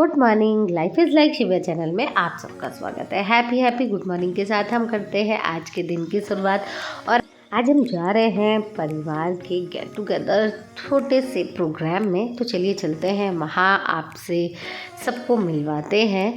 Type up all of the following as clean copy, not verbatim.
Good morning, life is like शिव्या channel में आप सबका स्वागत है। हैप्पी गुड मॉर्निंग के साथ हम करते हैं आज के दिन की शुरुआत। और आज हम जा रहे हैं परिवार के गेट टुगेदर छोटे से प्रोग्राम में। तो चलिए चलते हैं वहाँ, आपसे सबको मिलवाते हैं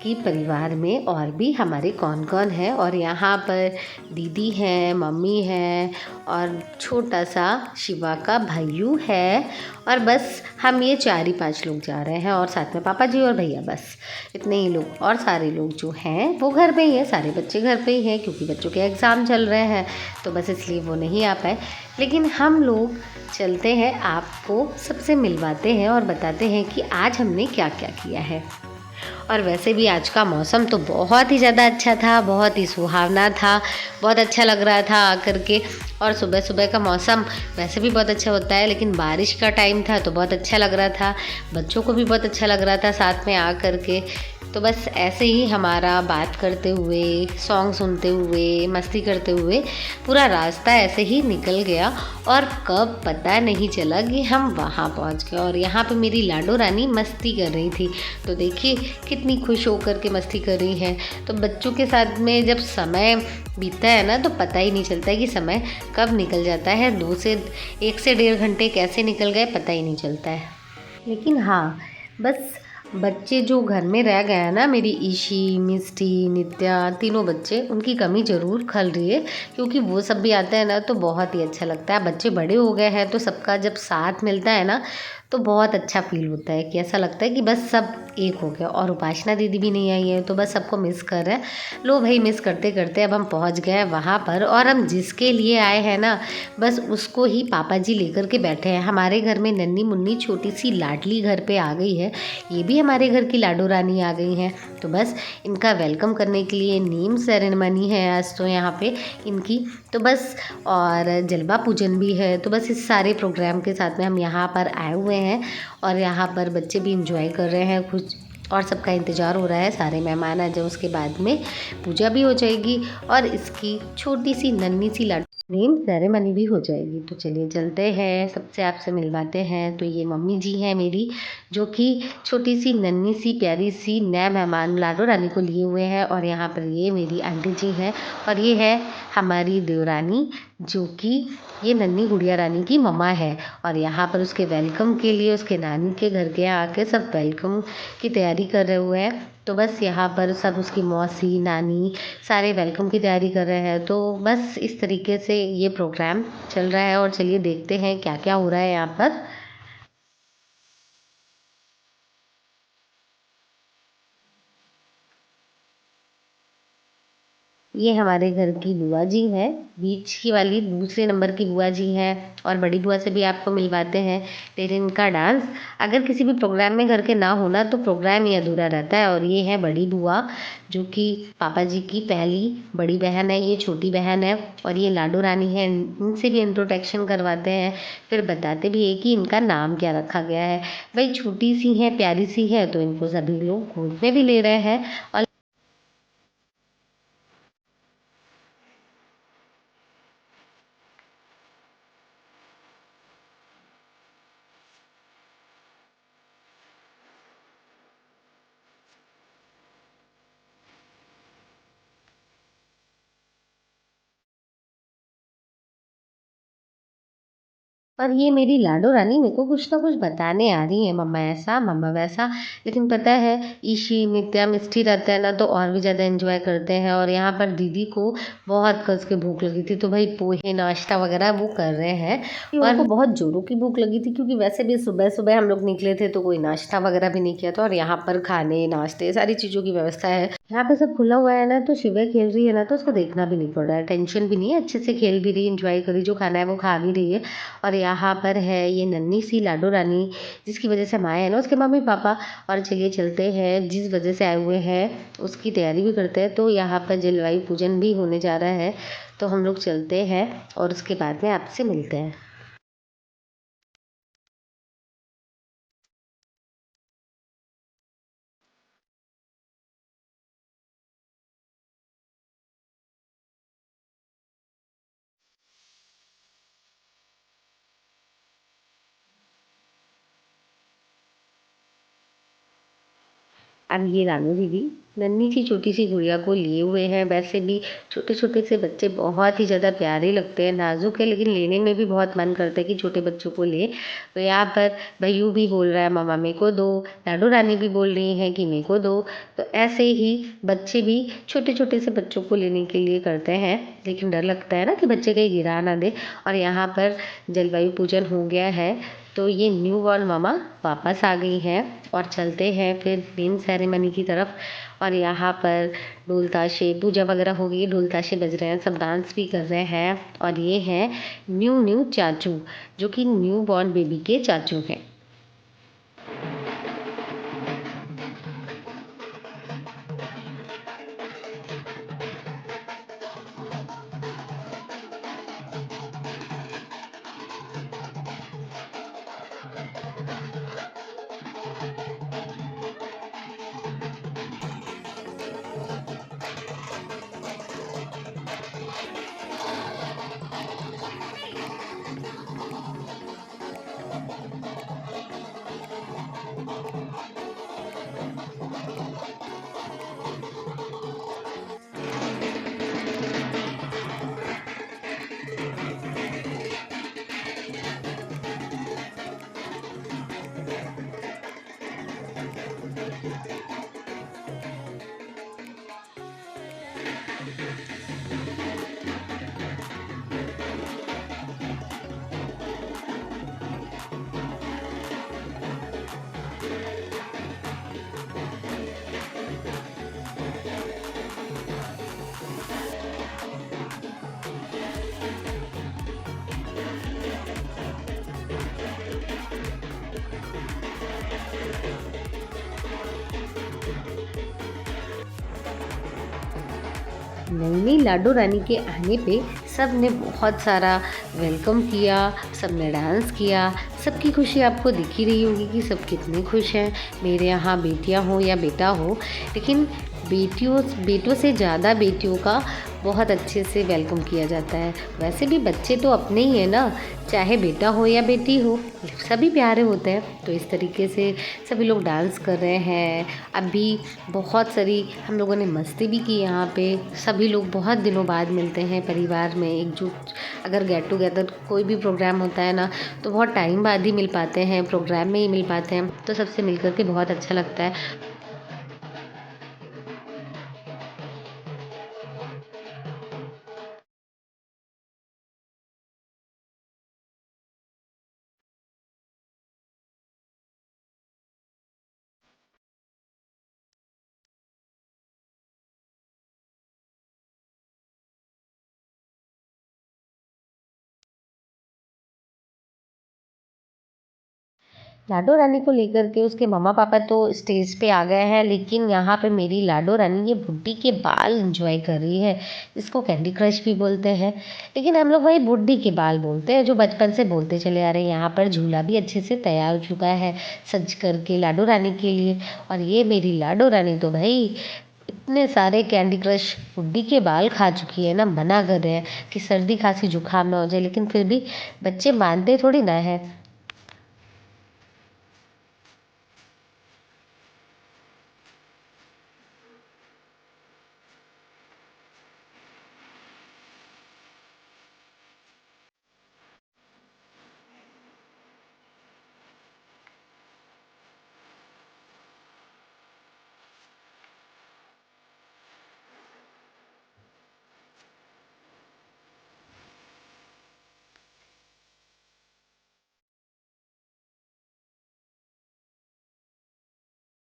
कि परिवार में और भी हमारे कौन कौन है। और यहाँ पर दीदी हैं, मम्मी हैं और छोटा सा शिवा का भाइयों है। और बस हम ये 4 ही 5 लोग जा रहे हैं और साथ में पापा जी और भैया, बस इतने ही लोग। और सारे लोग जो हैं वो घर पे ही हैं, सारे बच्चे घर पे ही हैं क्योंकि बच्चों के एग्ज़ाम चल रहे हैं, तो बस इसलिए वो नहीं आ पाए। लेकिन हम लोग चलते हैं, आपको सबसे मिलवाते हैं और बताते हैं कि आज हमने क्या क्या किया है। और वैसे भी आज का मौसम तो बहुत ही ज़्यादा अच्छा था, बहुत ही सुहावना था, बहुत अच्छा लग रहा था आकर के। और सुबह सुबह का मौसम वैसे भी बहुत अच्छा होता है, लेकिन बारिश का टाइम था तो बहुत अच्छा लग रहा था, बच्चों को भी बहुत अच्छा लग रहा था साथ में आ कर के। तो बस ऐसे ही हमारा बात करते हुए, सॉन्ग सुनते हुए, मस्ती करते हुए पूरा रास्ता ऐसे ही निकल गया। और कब पता नहीं चला कि हम वहाँ पहुँच गए। और यहाँ पे मेरी लाडो रानी मस्ती कर रही थी, तो देखिए कितनी खुश होकर के मस्ती कर रही है। तो बच्चों के साथ में जब समय बीतता है ना, तो पता ही नहीं चलता है कि समय कब निकल जाता है। 1 से 1.5 घंटे कैसे निकल गए पता ही नहीं चलता है। लेकिन हाँ, बस बच्चे जो घर में रह गए हैं ना, मेरी ईशी, मिष्टी, नित्या, तीनों बच्चे, उनकी कमी ज़रूर खल रही है क्योंकि वो सब भी आते हैं ना तो बहुत ही अच्छा लगता है। बच्चे बड़े हो गए हैं तो सबका जब साथ मिलता है ना तो बहुत अच्छा फील होता है कि ऐसा लगता है कि बस सब एक हो गया। और उपासना दीदी भी नहीं आई है तो बस सबको मिस कर रहे हैं। लो भाई, मिस करते करते अब हम पहुंच गए वहाँ पर। और हम जिसके लिए आए हैं ना, बस उसको ही पापा जी लेकर के बैठे हैं। हमारे घर में नन्ही मुन्नी छोटी सी लाडली घर पे आ गई है, ये भी हमारे घर की लाडो रानी आ गई हैं। तो बस इनका वेलकम करने के लिए नेम सेरेमनी है आज तो यहाँ पे इनकी। तो बस और जलवा पूजन भी है। तो बस इस सारे प्रोग्राम के साथ में हम यहाँ पर आए हुए हैं और यहाँ पर बच्चे भी इंजॉय कर रहे हैं कुछ। और सबका इंतज़ार हो रहा है, सारे मेहमान आ जाए उसके बाद में पूजा भी हो जाएगी और इसकी छोटी सी नन्ही सी लाडो नेम सेरेमनी भी हो जाएगी। तो चलिए चलते हैं, सबसे आपसे मिलवाते हैं। तो ये मम्मी जी हैं मेरी, जो कि छोटी सी नन्ही सी प्यारी सी नया मेहमान लाडो रानी को लिए हुए हैं। और यहाँ पर ये मेरी आंटी जी हैं और ये है हमारी देवरानी, जो कि ये नन्ही गुड़िया रानी की मम्मा है। और यहाँ पर उसके वेलकम के लिए उसके नानी के घर के आके सब वेलकम की तैयारी कर रहे हुए हैं। तो बस यहाँ पर सब उसकी मौसी, नानी सारे वेलकम की तैयारी कर रहे हैं। तो बस इस तरीके से ये प्रोग्राम चल रहा है और चलिए देखते हैं क्या क्या हो रहा है यहाँ पर। ये हमारे घर की बुआ जी है, बीच की वाली दूसरे नंबर की बुआ जी हैं। और बड़ी बुआ से भी आपको मिलवाते हैं। लेकिन इनका डांस अगर किसी भी प्रोग्राम में घर के ना होना तो प्रोग्राम ही अधूरा रहता है। और ये है बड़ी बुआ, जो कि पापा जी की पहली बड़ी बहन है, ये छोटी बहन है। और ये लाडो रानी है, इनसे भी इंट्रोडक्शन करवाते हैं, फिर बताते भी है कि इनका नाम क्या रखा गया है। भाई छोटी सी है, प्यारी सी है, तो इनको सभी लोग गोद में भी ले रहे हैं। और और ये मेरी लाडो रानी मेरे को कुछ ना कुछ बताने आ रही है, मम्मा ऐसा मम्मा वैसा। लेकिन पता है, ईशी, नित्या, मिष्टी रहते हैं ना तो और भी ज़्यादा एंजॉय करते हैं। और यहाँ पर दीदी को बहुत कस के भूख लगी थी, तो भाई पोहे नाश्ता वगैरह वो कर रहे हैं। और उनको बहुत जोरों की भूख लगी थी क्योंकि वैसे भी सुबह सुबह हम लोग निकले थे तो कोई नाश्ता वगैरह भी नहीं किया था। और यहाँ पर खाने नाश्ते सारी चीज़ों की व्यवस्था है। यहाँ पे सब खुला हुआ है ना, तो शिवा खेल रही है ना तो उसको देखना भी नहीं पड़ रहा है, टेंशन भी नहीं है, अच्छे से खेल भी रही है, इंजॉय कर रही है, जो खाना है वो खा भी रही है। और यहाँ पर है ये नन्ही सी लाडो रानी, जिसकी वजह से हम आए हैं ना, उसके मम्मी पापा। और चलिए चलते हैं, जिस वजह से आए हुए हैं उसकी तैयारी भी करते हैं। तो यहाँ पर जलवायु पूजन भी होने जा रहा है, तो हम लोग चलते हैं और उसके बाद में आपसे मिलते हैं। अब ये रानू दीदी नन्ही सी छोटी सी गुड़िया को लिए हुए हैं। वैसे भी छोटे छोटे से बच्चे बहुत ही ज़्यादा प्यारे लगते हैं, नाजुक है, लेकिन लेने में भी बहुत मन करता है कि छोटे बच्चों को ले। तो यहाँ पर भैयू भी बोल रहा है मम्मा मेरे को दो, लाडो रानी भी बोल रही हैं कि मेरे को दो। तो ऐसे ही बच्चे भी छोटे छोटे से बच्चों को लेने के लिए करते हैं, लेकिन डर लगता है ना कि बच्चे कहीं गिरा ना दे। और यहाँ पर जलवायु पूजन हो गया है, तो ये न्यू बॉर्न मामा वापस आ गई हैं और चलते हैं फिर मेन सेरेमनी की तरफ। और यहाँ पर ढोल ताशे पूजा वगैरह हो गई, ढोल ताशे बज रहे हैं, सब डांस भी कर रहे हैं। और ये हैं न्यू चाचू, जो कि न्यू बॉर्न बेबी के चाचू हैं। नई नई लाडो रानी के आने पे सब ने बहुत सारा वेलकम किया, सब ने डांस किया। सबकी खुशी आपको दिख ही रही होगी कि सब कितने खुश हैं। मेरे यहाँ बेटियाँ हो या बेटा हो, लेकिन बेटों से ज़्यादा बेटियों का बहुत अच्छे से वेलकम किया जाता है। वैसे भी बच्चे तो अपने ही हैं ना, चाहे बेटा हो या बेटी हो, सभी प्यारे होते हैं। तो इस तरीके से सभी लोग डांस कर रहे हैं। अभी बहुत सारी हम लोगों ने मस्ती भी की यहाँ पे। सभी लोग बहुत दिनों बाद मिलते हैं परिवार में एकजुट। अगर गेट टुगेदर कोई भी प्रोग्राम होता है ना, तो बहुत टाइम बाद ही मिल पाते हैं, प्रोग्राम में ही मिल पाते हैं। तो सबसे मिल कर के बहुत अच्छा लगता है। लाडो रानी को लेकर के उसके मम्मा पापा तो स्टेज पे आ गए हैं, लेकिन यहाँ पे मेरी लाडो रानी ये बुड्ढी के बाल एंजॉय कर रही है। इसको कैंडी क्रश भी बोलते हैं, लेकिन हम लोग वही बुड्ढी के बाल बोलते हैं, जो बचपन से बोलते चले आ रहे हैं। यहाँ पर झूला भी अच्छे से तैयार हो चुका है सज करके लाडो रानी के लिए। और ये मेरी लाडो रानी तो भाई इतने सारे कैंडी क्रश बुड्ढी के बाल खा चुकी है ना, मना कर रहे हैं कि सर्दी खांसी जुकाम ना हो जाए, लेकिन फिर भी बच्चे मानते थोड़ी ना है।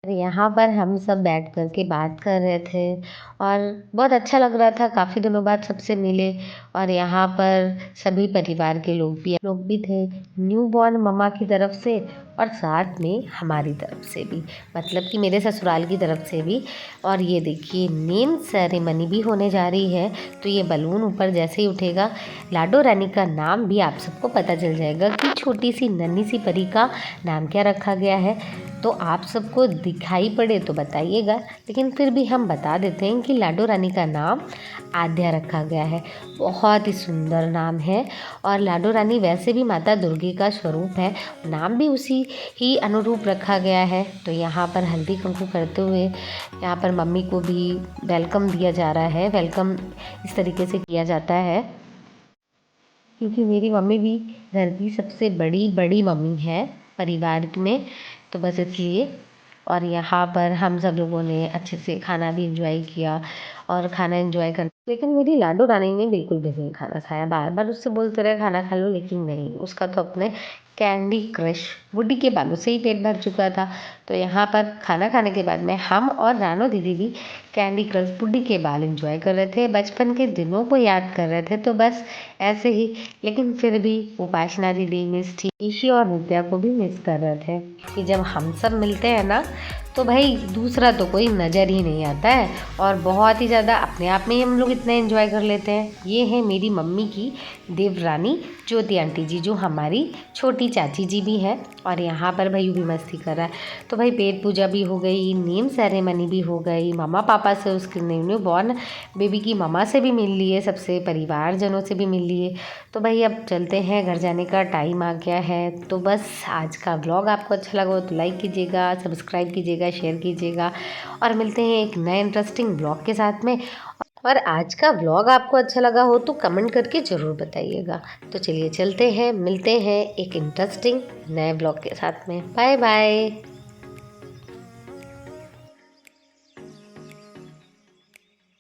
यहाँ पर हम सब बैठ कर के बात कर रहे थे और बहुत अच्छा लग रहा था, काफ़ी दिनों बाद सबसे मिले। और यहाँ पर सभी परिवार के लोग भी थे, न्यू बॉर्न मम्मा की तरफ से और साथ में हमारी तरफ से भी, मतलब कि मेरे ससुराल की तरफ से भी। और ये देखिए नेम सेरेमनी भी होने जा रही है। तो ये बलून ऊपर जैसे ही उठेगा, लाडो रानी का नाम भी आप सबको पता चल जाएगा कि छोटी सी नन्ही सी परी का नाम क्या रखा गया है। तो आप सबको दिखाई पड़े तो बताइएगा, लेकिन फिर भी हम बता देते हैं कि लाडो रानी का नाम आद्या रखा गया है। बहुत ही सुंदर नाम है और लाडो रानी वैसे भी माता दुर्गे का स्वरूप है, नाम भी उसी ही अनुरूप रखा गया है। तो यहाँ पर हल्दी कुंकू करते हुए यहाँ पर मम्मी को भी वेलकम दिया जा रहा है। वेलकम इस तरीके से किया जाता है क्योंकि मेरी मम्मी भी घर की सबसे बड़ी मम्मी है परिवार में, तो बस इसलिए। और यहाँ पर हम सब लोगों ने अच्छे से खाना भी एंजॉय किया और खाना एंजॉय कर, लेकिन मेरी लाडो रानी ने बिल्कुल भी नहीं खाना खाया। बार बार उससे बोलते रहे खाना खा लो, लेकिन नहीं, उसका तो अपने कैंडी क्रश वुडी के बालों से ही पेट भर चुका था। तो यहाँ पर खाना खाने के बाद में हम और रानो दीदी भी कैंडी क्रश वुडी के बाल एंजॉय कर रहे थे, बचपन के दिनों को याद कर रहे थे। तो बस ऐसे ही, लेकिन फिर भी उपासना दीदी मिस थी, ईशी और नित्या को भी मिस कर रहे थे कि जब हम सब मिलते हैं ना तो भाई दूसरा तो कोई नज़र ही नहीं आता है और बहुत ही ज़्यादा अपने आप में ही हम लोग इतना एंजॉय कर लेते हैं। ये है मेरी मम्मी की देवरानी ज्योति आंटी जी, जो हमारी छोटी चाची जी भी है। और यहाँ पर भाई भी मस्ती कर रहा है। तो भाई पेट पूजा भी हो गई, नेम सेरेमनी भी हो गई, मम्मा पापा से उसके न्यू बॉर्न बेबी की मम्मा से भी मिल लिए, सबसे परिवारजनों से भी मिल लिए। तो भाई अब चलते हैं, घर जाने का टाइम आ गया है। तो बस आज का व्लॉग आपको अच्छा लगा हो तो लाइक कीजिएगा, सब्सक्राइब कीजिएगा, शेयर कीजिएगा और मिलते हैं एक नए इंटरेस्टिंग ब्लॉग के साथ में। और आज का व्लॉग आपको अच्छा लगा हो तो कमेंट करके ज़रूर बताइएगा। तो चलिए चलते हैं, मिलते हैं एक इंटरेस्टिंग नए ब्लॉग के साथ में। Bye bye.